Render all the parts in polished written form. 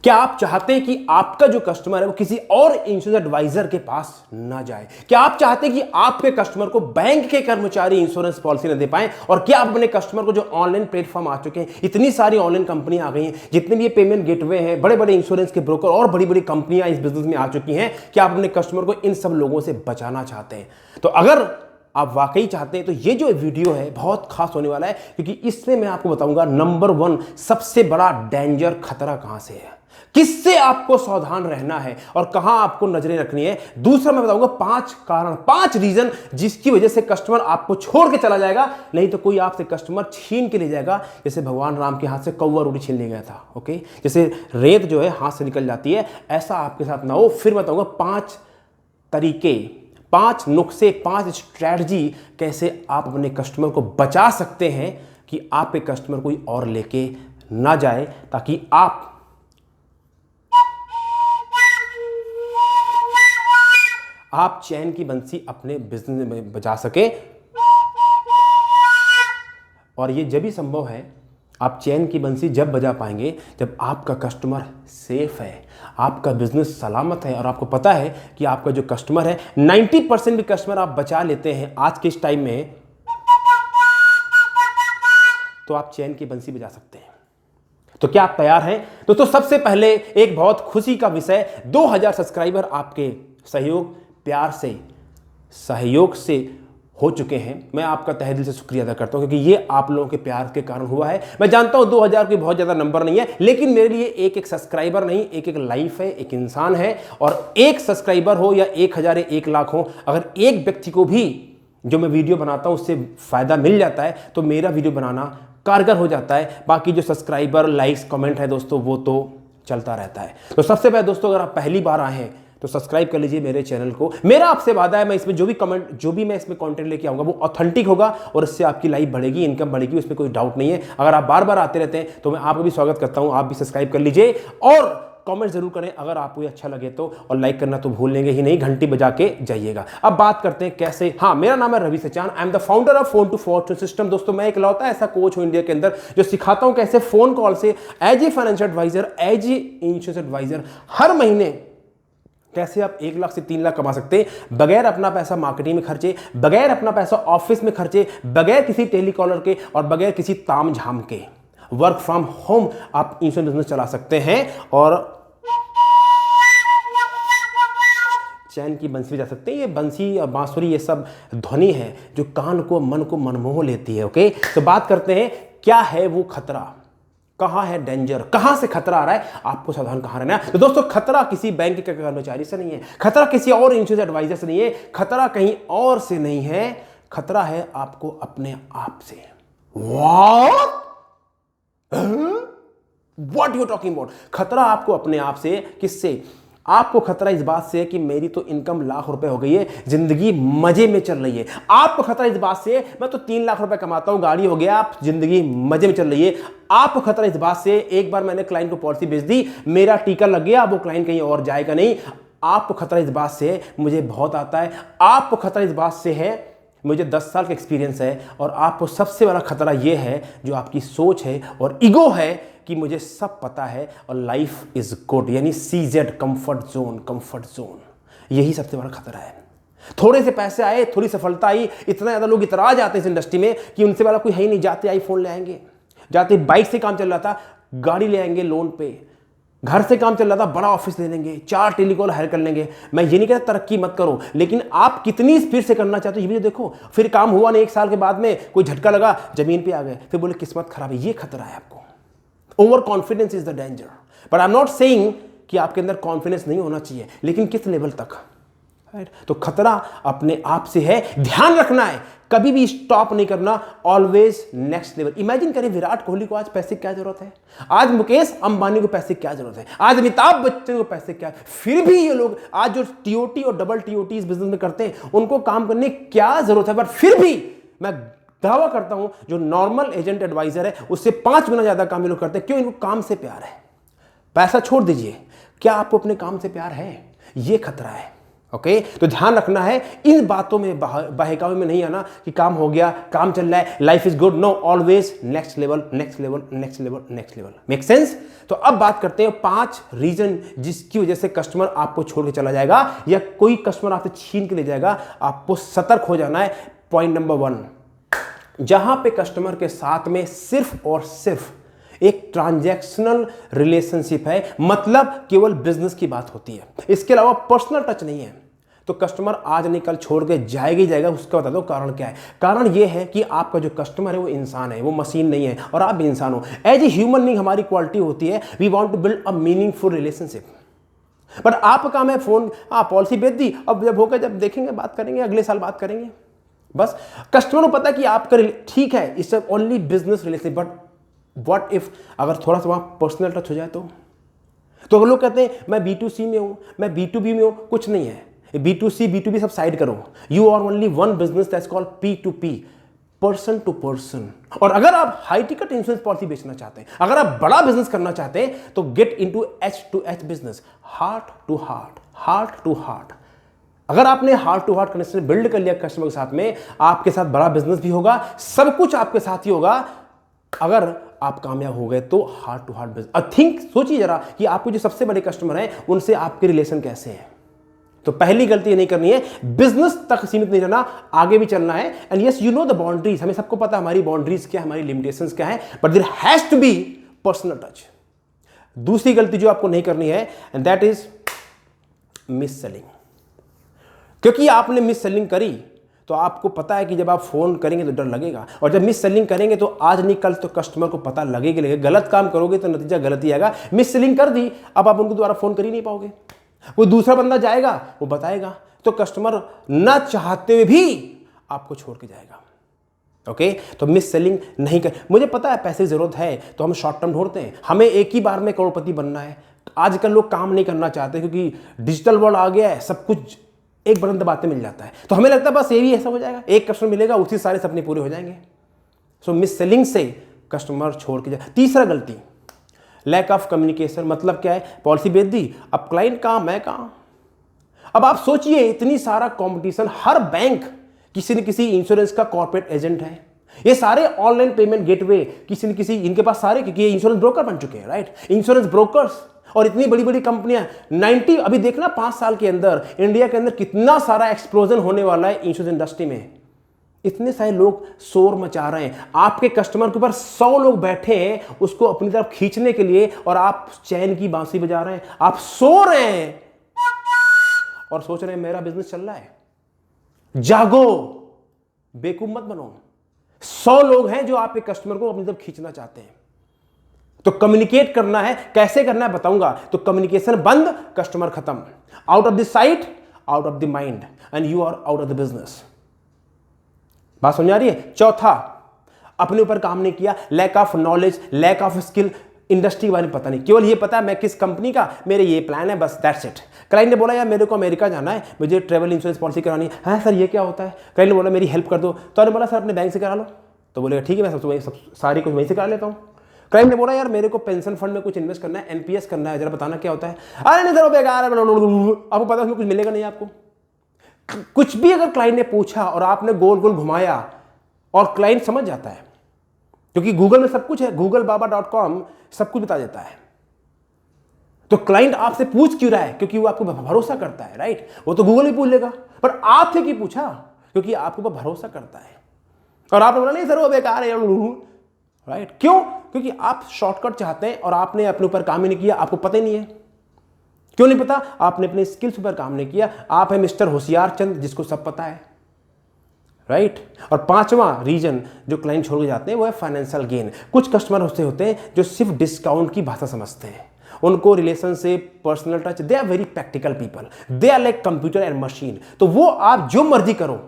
क्या आप चाहते हैं कि आपका जो कस्टमर है वो किसी और इंश्योरेंस एडवाइजर के पास ना जाए? क्या आप चाहते हैं कि आपके कस्टमर को बैंक के कर्मचारी इंश्योरेंस पॉलिसी न दे पाएं? और क्या आप अपने कस्टमर को, जो ऑनलाइन प्लेटफॉर्म आ चुके हैं, इतनी सारी ऑनलाइन कंपनियां आ गई हैं, जितने भी पेमेंट गेटवे हैं, बड़े बड़े इंश्योरेंस के ब्रोकर और बड़ी बड़ी कंपनियां इस बिजनेस में आ चुकी हैं, क्या आप अपने कस्टमर को इन सब लोगों से बचाना चाहते हैं? तो अगर आप वाकई चाहते हैं तो ये जो वीडियो है बहुत खास होने वाला है, क्योंकि इसमें मैं आपको बताऊंगा नंबर 1 सबसे बड़ा डेंजर खतरा कहां से है, किससे आपको सावधान रहना है और कहां आपको नजरें रखनी है। दूसरा मैं बताऊंगा 5 कारण, 5 रीजन जिसकी वजह से कस्टमर आपको छोड़ के चला जाएगा, नहीं तो कोई आपसे कस्टमर छीन के ले जाएगा, जैसे भगवान राम के हाथ से कौवा रोटी छीन ले गया था। ओके, जैसे रेत जो है हाथ से निकल जाती है, ऐसा आपके साथ ना हो। फिर मैं बताऊंगा 5 तरीके, 5 नुस्खे, 5 स्ट्रैटेजी कैसे आप अपने कस्टमर को बचा सकते हैं कि आपके कस्टमर कोई और लेके ना जाए, ताकि आप चैन की बंसी अपने बिजनेस में बजा सके। और ये जब भी संभव है, आप चैन की बंसी जब बजा पाएंगे जब आपका कस्टमर सेफ है, आपका बिजनेस सलामत है, और आपको पता है कि आपका जो कस्टमर है 90% भी कस्टमर आप बचा लेते हैं आज के इस टाइम में, तो आप चैन की बंसी बजा सकते हैं। तो क्या आप तैयार हैं? तो सबसे पहले एक बहुत खुशी का विषय, 2000 सब्सक्राइबर आपके सहयोग से हो चुके हैं। मैं आपका तहे दिल से शुक्रिया अदा करता हूं, क्योंकि ये आप लोगों के प्यार के कारण हुआ है। मैं जानता हूं 2000 कोई बहुत ज्यादा नंबर नहीं है, लेकिन मेरे लिए एक एक सब्सक्राइबर नहीं, एक एक लाइफ है, एक इंसान है। और एक सब्सक्राइबर हो या 1000 या 1 लाख हो, अगर एक व्यक्ति को भी जो मैं वीडियो बनाता हूं उससे फायदा मिल जाता है, तो मेरा वीडियो बनाना कारगर हो जाता है। बाकी जो सब्सक्राइबर, लाइक्स, कमेंट है दोस्तों, वो तो चलता रहता है। तो सबसे पहले दोस्तों, अगर आप पहली बार आए हैं तो सब्सक्राइब कर लीजिए मेरे चैनल को। मेरा आपसे वादा है, मैं इसमें जो भी मैं इसमें कंटेंट लेके आऊंगा वो ऑथेंटिक होगा, और इससे आपकी लाइफ बढ़ेगी, इनकम बढ़ेगी, उसमें कोई डाउट नहीं है। अगर आप बार बार आते रहते हैं तो मैं आपका भी स्वागत करता हूं, आप भी सब्सक्राइब कर लीजिए और कमेंट जरूर करें अगर आपको ये अच्छा लगे तो, और लाइक करना तो भूलेंगे ही नहीं, घंटी बजा के जाइएगा। अब बात करते हैं कैसे। हाँ, मेरा नाम है Ravi Sachan, I am the founder of phone to fortune system. दोस्तों, मैं इकलौता ऐसा कोच हूं इंडिया के अंदर जो सिखाता हूं कैसे फोन कॉल से as a financial advisor, as a insurance advisor, हर महीने कैसे आप 1 लाख से 3 लाख कमा सकते हैं, बगैर अपना पैसा मार्केटिंग में खर्चे, बगैर अपना पैसा ऑफिस में खर्चे, बगैर किसी टेलीकॉलर के और बगैर किसी ताम झाम के। वर्क फ्रॉम होम आप इंश्योरेंस बिजनेस चला सकते हैं और चैन की बंसी बजा सकते हैं। ये बंसी और बांसुरी ये सब ध्वनि है जो कान को, मन को मनमोह लेती है। ओके, तो बात करते हैं क्या है वो खतरा, कहां है डेंजर, कहां से खतरा आ रहा है, आपको सावधान कहां रहना है। तो दोस्तों, खतरा किसी बैंक के कर्मचारी से नहीं है, खतरा किसी और इंश्योरेंस एडवाइजर से नहीं है, खतरा कहीं और से नहीं है, खतरा है आपको अपने आप से। What you talking about? खतरा आपको अपने आप से, किससे? आपको खतरा इस बात से है कि मेरी तो इनकम लाख रुपए हो गई है, जिंदगी मजे में चल रही है। आपको खतरा इस बात से, मैं तो 3 लाख रुपए कमाता हूं, गाड़ी हो गया, आप जिंदगी मजे में चल रही है। आपको खतरा इस बात से, एक बार मैंने क्लाइंट को पॉलिसी बेच दी, मेरा टीका लग गया, वो क्लाइंट कहीं और जाएगा नहीं। आपको खतरा इस बात से, मुझे बहुत आता है। आपको खतरा इस बात से है, मुझे 10 साल का एक्सपीरियंस है। और आपको सबसे बड़ा खतरा यह है जो आपकी सोच है और ईगो है कि मुझे सब पता है और लाइफ इज गुड, यानी CZ, कंफर्ट जोन। यही सबसे बड़ा खतरा है। थोड़े से पैसे आए, थोड़ी सफलता आई, इतना ज्यादा लोग इतरा जाते हैं इस इंडस्ट्री में कि उनसे वाला कोई है ही नहीं। जाते आईफोन ले आएंगे, जाते बाइक से काम चल रहा था, गाड़ी ले आएंगे लोन पे, घर से काम चल रहा था, बड़ा ऑफिस ले लेंगे, 4 टेलीकॉल हायर कर लेंगे। मैं ये नहीं कहता तरक्की मत करो, लेकिन आप कितनी स्पीड से करना चाहते हो ये भी देखो। फिर काम हुआ नहीं, 1 साल के बाद में कोई झटका लगा, जमीन पे आ गए, फिर बोले किस्मत खराब है। ये खतरा है आपको। Over confidence is the danger. But I am not saying कि आपके अंदर कॉन्फिडेंस नहीं होना चाहिए, लेकिन किस लेवल तक, राइट? तो खतरा अपने आप से है, ध्यान रखना है, कभी भी स्टॉप नहीं करना, ऑलवेज नेक्स्ट लेवल। इमेजिन करें विराट कोहली को आज पैसे की क्या जरूरत है, आज मुकेश अंबानी को पैसे की क्या जरूरत है, आज अमिताभ बच्चन को पैसे क्या, फिर भी ये लोग आज जो TOT और डबल TOT इस बिजनेस में करते हैं उनको काम करने की क्या जरूरत है। बट फिर भी मैं दावा करता हूं जो नॉर्मल एजेंट एडवाइजर है उससे 5 गुना ज्यादा काम ये लोग करते हैं। क्यों? इनको काम से प्यार है। पैसा छोड़ दीजिए, क्या आपको अपने काम से प्यार है? ये खतरा है। ओके तो ध्यान रखना है, इन बातों में बहकावे में नहीं आना कि काम हो गया, काम चल रहा है, life is good. No, always next level, next level, next level, next level. Make sense? तो अब बात करते हैं 5 रीजन जिसकी वजह से कस्टमर आपको छोड़ के चला जाएगा या कोई कस्टमर आपसे छीन के ले जाएगा। आपको सतर्क हो जाना है। पॉइंट नंबर 1, जहां पे कस्टमर के साथ में सिर्फ और सिर्फ एक ट्रांजैक्शनल रिलेशनशिप है, मतलब केवल बिजनेस की बात होती है, इसके अलावा पर्सनल टच नहीं है, तो कस्टमर आज नहीं कल छोड़ के जाएगा ही जाएगा। उसका बता दो कारण क्या है। कारण यह है कि आपका जो कस्टमर है वो इंसान है, वो मशीन नहीं है, और आप भी इंसान हो। एज ए ह्यूमन बीइंग हमारी क्वालिटी होती है, we want to build a meaningful relationship. But आपका काम है फोन, पॉलिसी भेज दी, अब जब होगा जब देखेंगे, बात करेंगे, अगले साल बात करेंगे। बस कस्टमर को पता है कि आपका ठीक है, it's only business relationship, but what if अगर थोड़ा सा वहां पर्सनल टच हो जाए तो अगर लोग कहते हैं मैं B2C में हूं, मैं B2B में हूं, कुछ नहीं है। B2C B2B सब साइड करो, you are only one business that's called P2P, person to person. और अगर आप हाई टिकट इंश्योरेंस पॉलिसी बेचना चाहते हैं, अगर आप बड़ा बिजनेस करना चाहते हैं, तो get into H2H business, heart to heart, heart to heart. अगर आपने heart to heart connection build कर लिया कस्टमर के साथ में, आपके साथ बड़ा बिजनेस भी होगा, सब कुछ आपके साथ ही होगा। अगर आप कामयाब हो गए तो heart to heart business. Think, सोचिए जरा कि आपके जो सबसे बड़े कस्टमर हैं उनसे आपके रिलेशन कैसे हैं। तो पहली गलती ये नहीं करनी है, बिजनेस तक सीमित नहीं रहना, आगे भी चलना है। And yes, you know the boundaries, हमें सबको पता है हमारी बाउंड्रीज क्या है, हमारी लिमिटेशंस क्या है, but there has to be personal touch. दूसरी गलती जो आपको नहीं करनी है, and that is mis selling. क्योंकि आपने मिस सेलिंग करी तो आपको पता है कि जब आप फोन करेंगे तो डर लगेगा, और जब मिस सेलिंग करेंगे तो आज नहीं कल तो कस्टमर को पता लगेगा। गलत काम करोगे तो नतीजा गलत ही आएगा। मिस सेलिंग कर दी, अब आप उनको दोबारा फोन कर ही नहीं पाओगे। कोई दूसरा बंदा जाएगा, वो बताएगा, तो कस्टमर ना चाहते हुए भी आपको छोड़ के जाएगा। ओके तो मिस सेलिंग नहीं कर। मुझे पता है पैसे की जरूरत है तो हम शॉर्ट टर्म ढूंढते हैं, हमें एक ही बार में करोड़पति बनना है। आजकल लोग काम नहीं करना चाहते क्योंकि डिजिटल वर्ल्ड आ गया है, सब कुछ एक बटन दबाते मिल जाता है। तो हमें लगता है बस ये भी ऐसा हो जाएगा, एक कस्टमर मिलेगा उसी सारे सपने पूरे हो जाएंगे। सो मिस सेलिंग से कस्टमर छोड़ के जाए। तीसरा गलती, लैक ऑफ कम्युनिकेशन। मतलब क्या है, पॉलिसी बेच दी, अब क्लाइंट कहाँ, मैं कहाँ। अब आप सोचिए, इतनी सारा कंपटीशन, हर बैंक किसी न किसी इंश्योरेंस का कॉर्पोरेट एजेंट है, ये सारे ऑनलाइन पेमेंट गेटवे किसी न किसी, इनके पास सारे, क्योंकि ये इंश्योरेंस ब्रोकर बन चुके हैं, राइट, इंश्योरेंस ब्रोकर्स। और इतनी बड़ी बड़ी कंपनियां 90, अभी देखना 5 साल के अंदर इंडिया के अंदर कितना सारा एक्सप्लोजन होने वाला है इंश्योरेंस इंडस्ट्री में। इतने सारे लोग शोर मचा रहे हैं, आपके कस्टमर के ऊपर 100 लोग बैठे हैं उसको अपनी तरफ खींचने के लिए, और आप चैन की बांसुरी बजा रहे हैं, आप सो रहे हैं और सोच रहे हैं मेरा बिजनेस चल रहा है। जागो, बेवकूफ मत बनो। 100 लोग हैं जो आपके कस्टमर को अपनी तरफ खींचना चाहते हैं। तो कम्युनिकेट करना है, कैसे करना है बताऊंगा। तो कम्युनिकेशन बंद, कस्टमर खत्म, out of the sight, out of the mind, and you are out of the business. बात समझ आ रही है। चौथा, अपने ऊपर काम नहीं किया, lack of knowledge, lack of skill, industry के बारे में पता नहीं, केवल ये पता है मैं किस कंपनी का, मेरे ये प्लान है, बस दैट्स इट। क्लाइंट ने बोला यार मेरे को अमेरिका जाना है, मुझे ट्रैवल इंश्योरेंस पॉलिसी करानी है। हाँ सर ये क्या होता है। क्लाइंट ने बोला मेरी हेल्प कर दो, तो मैंने बोला सर अपने बैंक से करा लो। तो बोलेगा ठीक है मैं सब सारी कुछ वहीं से करा लेता हूँ। क्लाइंट ने बोला यार मेरे को पेंशन फंड में कुछ इन्वेस्ट करना है, एनपीएस करना है, जरा बताना क्या होता है। अरे नहीं सर वो बेकार है, आपको पता है उसमें कुछ मिलेगा नहीं आपको। कुछ भी अगर क्लाइंट ने पूछा और आपने गोल गोल घुमाया, और क्लाइंट समझ जाता है क्योंकि गूगल में सब कुछ है, googlebaba.com सब कुछ बता देता है। तो क्लाइंट आपसे पूछ क्यों रहा है, क्योंकि वो आपको भरोसा करता है, राइट। वो तो गूगल ही पूछ लेगा, पर आपसे क्यों पूछा, क्योंकि आपको भरोसा करता है। और आपने बोला नहीं सर वो बेकार है, राइट। क्यों, क्योंकि आप शॉर्टकट चाहते हैं और आपने अपने ऊपर काम ही नहीं किया, आपको पता ही नहीं है। क्यों नहीं पता, आपने अपने स्किल्स पर काम नहीं किया। आप है मिस्टर होशियार चंद जिसको सब पता है, राइट। और पांचवा रीजन जो क्लाइंट छोड़ के जाते हैं वो है फाइनेंशियल गेन। कुछ कस्टमर होते हैं जो सिर्फ डिस्काउंट की भाषा समझते हैं, उनको रिलेशन से personal touch, they are very practical people, they are like computer and machine. तो वो आप जो मर्जी करो,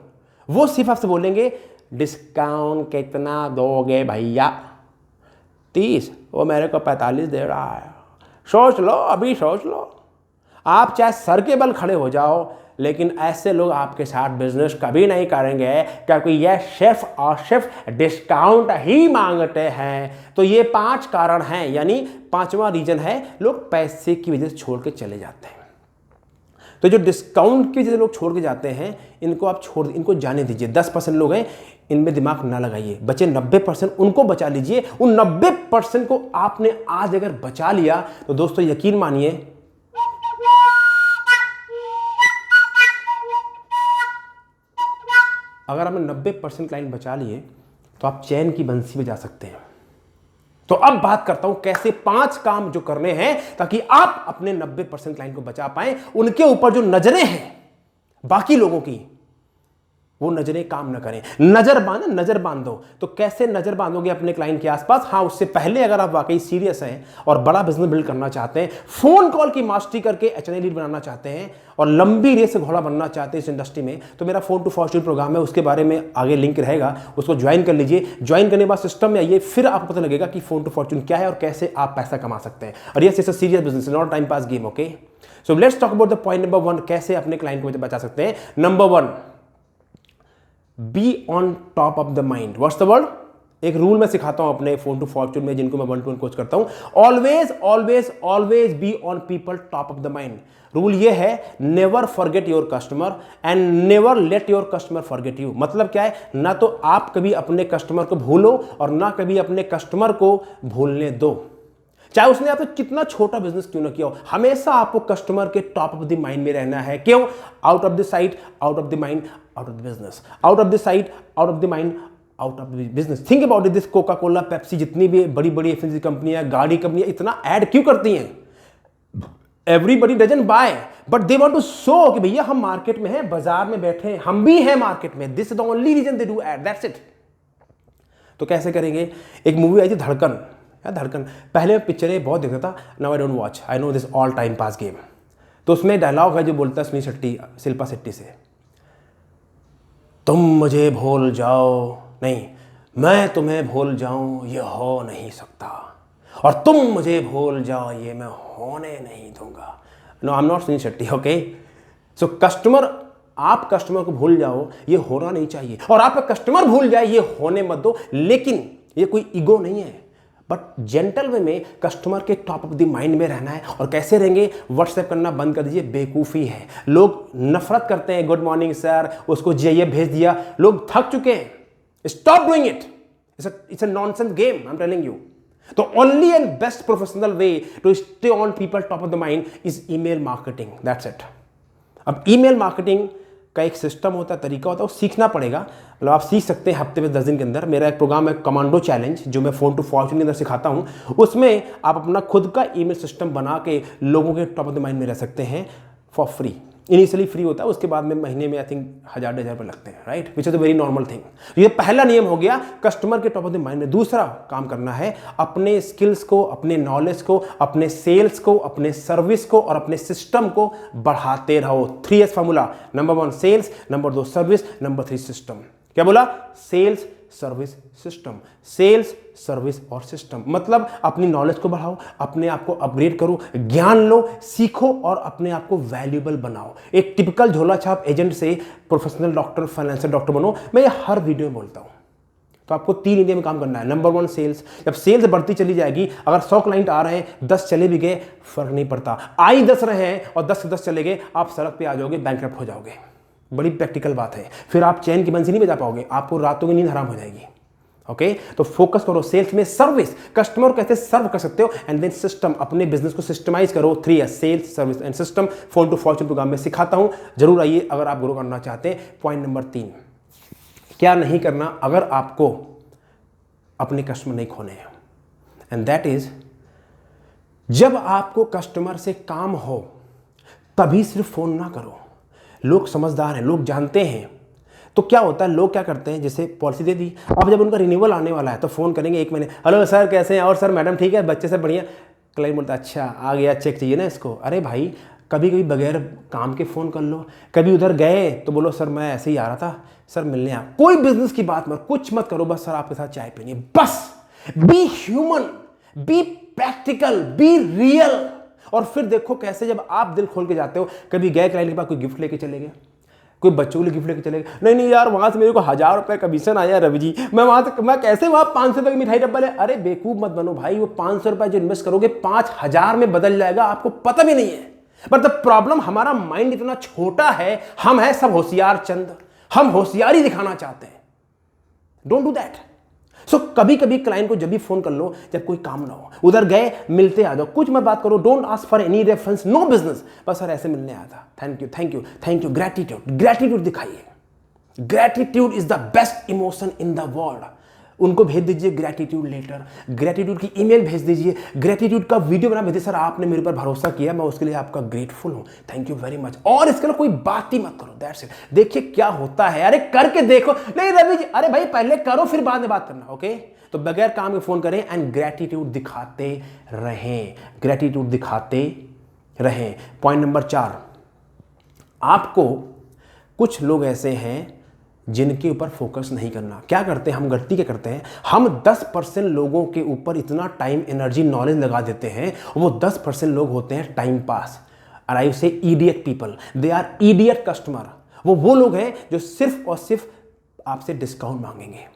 वो सिर्फ आपसे बोलेंगे डिस्काउंट कितना दोगे भैया, 30, वो मेरे को 45 दे रहा है, सोच लो अभी सोच लो। आप चाहे सर के बल खड़े हो जाओ, लेकिन ऐसे लोग आपके साथ बिजनेस कभी नहीं करेंगे, क्योंकि ये शेफ और सिर्फ डिस्काउंट ही मांगते हैं। तो ये 5 कारण हैं, यानी 5वां रीजन है लोग पैसे की वजह से छोड़ के चले जाते हैं। तो जो डिस्काउंट के जैसे लोग छोड़ के जाते हैं, इनको आप इनको जाने दीजिए। 10% लोग हैं, इनमें दिमाग ना लगाइए। बचे 90%, उनको बचा लीजिए। उन 90% को आपने आज अगर बचा लिया तो दोस्तों यकीन मानिए, अगर आपने 90% क्लाइंट बचा लिए तो आप चैन की बंसी बजा सकते हैं। तो अब बात करता हूं कैसे 5 काम जो करने हैं ताकि आप अपने 90% क्लाइंट को बचा पाएं। उनके ऊपर जो नजरें हैं बाकी लोगों की, वो नजरें काम ना करें। नजर बांधो। तो कैसे नजर बांधोगे अपने क्लाइंट के आसपास? हाँ, उससे पहले अगर आप वाकई सीरियस हैं और बड़ा बिजनेस बिल्ड करना चाहते हैं, फोन कॉल की मास्टरी करके एचएनआई लीड बनाना चाहते हैं और लंबी रेस से घोड़ा बनना चाहते हैं इस इंडस्ट्री में, तो मेरा फोन टू फॉर्च्यून प्रोग्राम है, उसके बारे में आगे लिंक रहेगा, उसको ज्वाइन कर लीजिए। ज्वाइन करने के बाद सिस्टम में आइए, फिर आपको पता लगेगा कि फोन टू फॉर्च्यून क्या है और कैसे आप पैसा कमा सकते हैं। और yes, it's a serious business, not time pass game. Okay, so let's talk about the point number 1, कैसे अपने क्लाइंट को बचा सकते हैं। Number 1, be on top of the mind. What's the word? एक रूल मैं सिखाता हूं अपने फोन टू फॉर्च्यून में, जिनको मैं 1-to-1 कोच करता हूं। Always be on people top of the mind. Rule ये है, never forget your customer and never let your customer forget you. मतलब क्या है? ना तो आप कभी अपने कस्टमर को भूलो और ना कभी अपने कस्टमर को भूलने दो, चाहे उसने आपसे कितना छोटा बिजनेस क्यों ना किया हो। हमेशा आपको कस्टमर के टॉप ऑफ द माइंड में रहना है। क्यों? Out of the sight, out of the mind, out of the business. Out of the sight, out of the mind, out of the business. Think about this, Coca Cola, Pepsi, जितनी भी बड़ी बड़ी FMCG कंपनियां, गाड़ी कंपनियां इतना add क्यों करती हैं? Everybody doesn't buy, but they want to show कि भैया हम मार्केट में हैं, बाजार में बैठे हैं, हम भी हैं मार्केट में। This is the only reason they do ad, that's it. तो कैसे करेंगे? एक मूवी आई थी धड़कन, धड़कन। पहले मैं पिक्चरें बहुत देखता था, now I don't watch, I know this all time pass game. तो उसमें डायलॉग है जो बोलता है सुनील शेट्टी शिल्पा शेट्टी से, तुम मुझे भूल जाओ, नहीं मैं तुम्हें भूल जाऊं ये हो नहीं सकता, और तुम मुझे भूल जाओ ये मैं होने नहीं दूंगा। No, I am not Suniel Shetty. Okay, so customer, आप कस्टमर को भूल जाओ ये होना नहीं चाहिए, और आपका कस्टमर भूल जाए ये होने मत दो। लेकिन ये कोई ईगो नहीं है, बट जेंटल वे में कस्टमर के टॉप ऑफ द माइंड में रहना है। और कैसे रहेंगे? व्हाट्सएप करना बंद कर दीजिए, बेवकूफ़ी है। लोग नफरत करते हैं, गुड मॉर्निंग सर, उसको जाइए भेज दिया। लोग थक चुके हैं, stop doing it, it's a nonsense game, I am telling you. तो only and best professional way to stay on people top of the mind is email marketing, that's it. अब ईमेल मार्केटिंग का एक system होता है, तरीका होता है, वो सीखना पड़ेगा। मतलब आप सीख सकते हैं हफ्ते में 10 दिन के अंदर। मेरा एक प्रोग्राम है कमांडो चैलेंज, जो मैं फोन टू फॉर्च्यून के अंदर सिखाता हूं। उसमें आप अपना खुद का ईमेल सिस्टम बना के लोगों के टॉप ऑफ द माइंड में रह सकते हैं फॉर फ्री। इनिशियली फ्री होता है, उसके बाद में महीने में आई थिंक 1000-1500 रुपये लगते हैं, right, which is a very normal thing. ये पहला नियम हो गया कस्टमर के टॉप ऑफ द माइंड में। दूसरा काम करना है, अपने स्किल्स को, अपने नॉलेज को, अपने सेल्स को, अपने सर्विस को और अपने सिस्टम को बढ़ाते रहो। 3S formula, number 1 sales, number 2 service, number 3 system. क्या बोला? Sales, service, system. Sales, service और सिस्टम। मतलब अपनी नॉलेज को बढ़ाओ, अपने आप को अपग्रेड करो, ज्ञान लो, सीखो और अपने आप को वैल्यूएबल बनाओ। एक टिपिकल झोला छाप एजेंट से प्रोफेशनल डॉक्टर, फाइनेंशियल डॉक्टर बनो। मैं ये हर वीडियो में बोलता हूं। तो आपको 3 एरिया में काम करना है। Number 1 sales. जब सेल्स बढ़ती चली जाएगी, अगर 100 क्लाइंट आ रहे हैं, 10 चले भी गए, फर्क नहीं पड़ता। आई 10 रहे हैं और 10 से 10 चले गए, आप सड़क पे आ जाओगे, बैंकरप्ट हो जाओगे। बड़ी प्रैक्टिकल बात है। फिर आप चैन की बंसी नहीं बजा पाओगे, आपको रातों की नींद हराम हो जाएगी। ओके, तो फोकस करो सेल्स में। सर्विस, कस्टमर को कैसे सर्व कर सकते हो, एंड देन सिस्टम, अपने बिजनेस को सिस्टमाइज करो। 3S sales, service and system. Phone to fortune program में सिखाता हूं, जरूर आइए अगर आप ग्रो करना चाहते हैं। पॉइंट नंबर 3, क्या नहीं करना अगर आपको अपने कस्टमर नहीं खोने हैं, एंड दैट इज, जब आपको कस्टमर से काम हो तभी सिर्फ फोन ना करो। लोग समझदार हैं, लोग जानते हैं। तो क्या होता है, लोग क्या करते हैं, जैसे पॉलिसी दे दी, अब जब उनका रिन्यूअल आने वाला है तो फ़ोन करेंगे 1 महीने, हेलो सर कैसे हैं, और सर मैडम ठीक है, बच्चे सब बढ़िया। क्लाइंट बोलता है अच्छा आ गया, चेक चाहिए ना इसको। अरे भाई, कभी कभी बगैर काम के फ़ोन कर लो। कभी उधर गए तो बोलो सर मैं ऐसे ही आ रहा था, सर मिलने आ। कोई बिजनेस की बात मत, कुछ मत करो, बस सर आपके साथ चाय पीनी। बस be human, be practical, be real. और फिर देखो कैसे जब आप दिल खोल के जाते हो। कभी गए क्लाइंट के पास, कोई गिफ्ट लेके चले गए, कोई बच्चों के लिए गिफ्ट लेके चले गए, नहीं यार वहां से मेरे को 1000 रुपये कमीशन आया रवि जी, मैं कैसे वहां 500 रुपये की मिठाई डब्बा ले। अरे बेवकूफ मत बनो भाई, वो 500 रुपये जो इन्वेस्ट करोगे 5000 में बदल जाएगा, आपको पता भी नहीं है। बट द प्रॉब्लम, हमारा माइंड इतना छोटा है, हम है सब होशियार चंद, हम होशियारी दिखाना चाहते हैं। Don't do that. सो कभी कभी क्लाइंट को जब भी फोन कर लो जब कोई काम ना हो, उधर गए मिलते आ जाओ, कुछ मत बात करो, don't ask for any reference, no business, बस सर ऐसे मिलने आया था, thank you thank you thank you. Gratitude दिखाइए। Gratitude is the best emotion in the world. उनको भेज दीजिए ग्रेटिट्यूड लेटर, ग्रेटिट्यूड की ईमेल भेज दीजिए, ग्रेटिट्यूड का वीडियो बना भेजिए, सर आपने मेरे ऊपर भरोसा किया, मैं उसके लिए आपका ग्रेटफुल हूं, थैंक यू वेरी मच। और इसके लिए कोई बात ही मत करो, दैट्स इट। देखिए क्या होता है, अरे करके देखो। नहीं रवि जी, अरे भाई पहले करो फिर बाद में बात करना, ओके? तो बगैर काम के फोन करें एंड ग्रेटिट्यूड दिखाते रहें, ग्रेटिट्यूड दिखाते रहें। पॉइंट नंबर 4, आपको कुछ लोग ऐसे हैं जिनके ऊपर फोकस नहीं करना। क्या करते हैं हम, गलती क्या करते हैं, हम 10% लोगों के ऊपर इतना टाइम, एनर्जी, नॉलेज लगा देते हैं, वो 10% लोग होते हैं टाइम पास, और I say idiot people, they are idiot customer. वो लोग हैं जो सिर्फ और सिर्फ आपसे डिस्काउंट मांगेंगे,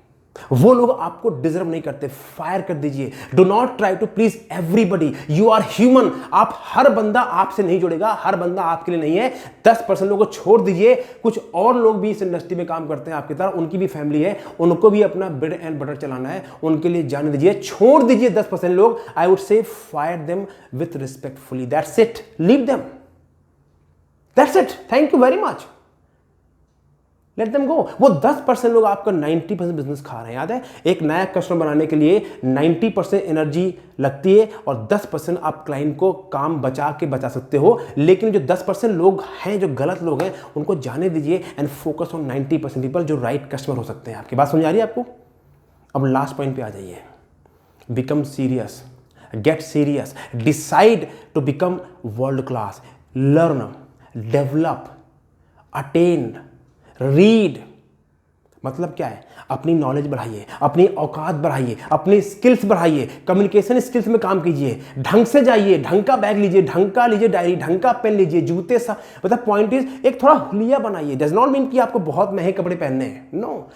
वो लोग आपको डिजर्व नहीं करते, फायर कर दीजिए। Do not try to please everybody, you are human. आप, हर बंदा आपसे नहीं जुड़ेगा, हर बंदा आपके लिए नहीं है। 10% लोगों को छोड़ दीजिए। कुछ और लोग भी इस इंडस्ट्री में काम करते हैं आपकी तरह, उनकी भी फैमिली है, उनको भी अपना ब्रेड एंड बटर चलाना है, उनके लिए जाने दीजिए, छोड़ दीजिए 10% लोग। I would say fire them with respectfully, that's it, leave them, that's it, thank you very much, let them go. वो 10% लोग आपका 90% बिजनेस खा रहे हैं। याद है, एक नया कस्टमर बनाने के लिए 90% एनर्जी लगती है और 10% आप क्लाइंट को काम बचा सकते हो। लेकिन जो 10% लोग हैं, जो गलत लोग हैं, उनको जाने दीजिए एंड फोकस ऑन 90% पीपल जो राइट कस्टमर हो सकते हैं। आपकी बात समझ आ रही है आपको? अब लास्ट पॉइंट पे आ जाइए। Become serious, get serious, decide to become world class, learn, develop, attend, read. मतलब क्या है, अपनी नॉलेज बढ़ाइए, अपनी औकात बढ़ाइए, अपनी स्किल्स बढ़ाइए, कम्युनिकेशन स्किल्स में काम कीजिए, ढंग से जाइए, ढंग का बैग लीजिए, ढंग का लीजिए डायरी, ढंग का पेन लीजिए, जूते सा, मतलब पॉइंट इज एक थोड़ा हुलिया बनाइए। डज नॉट मीन कि आपको बहुत महंगे कपड़े पहनने हैं, नो।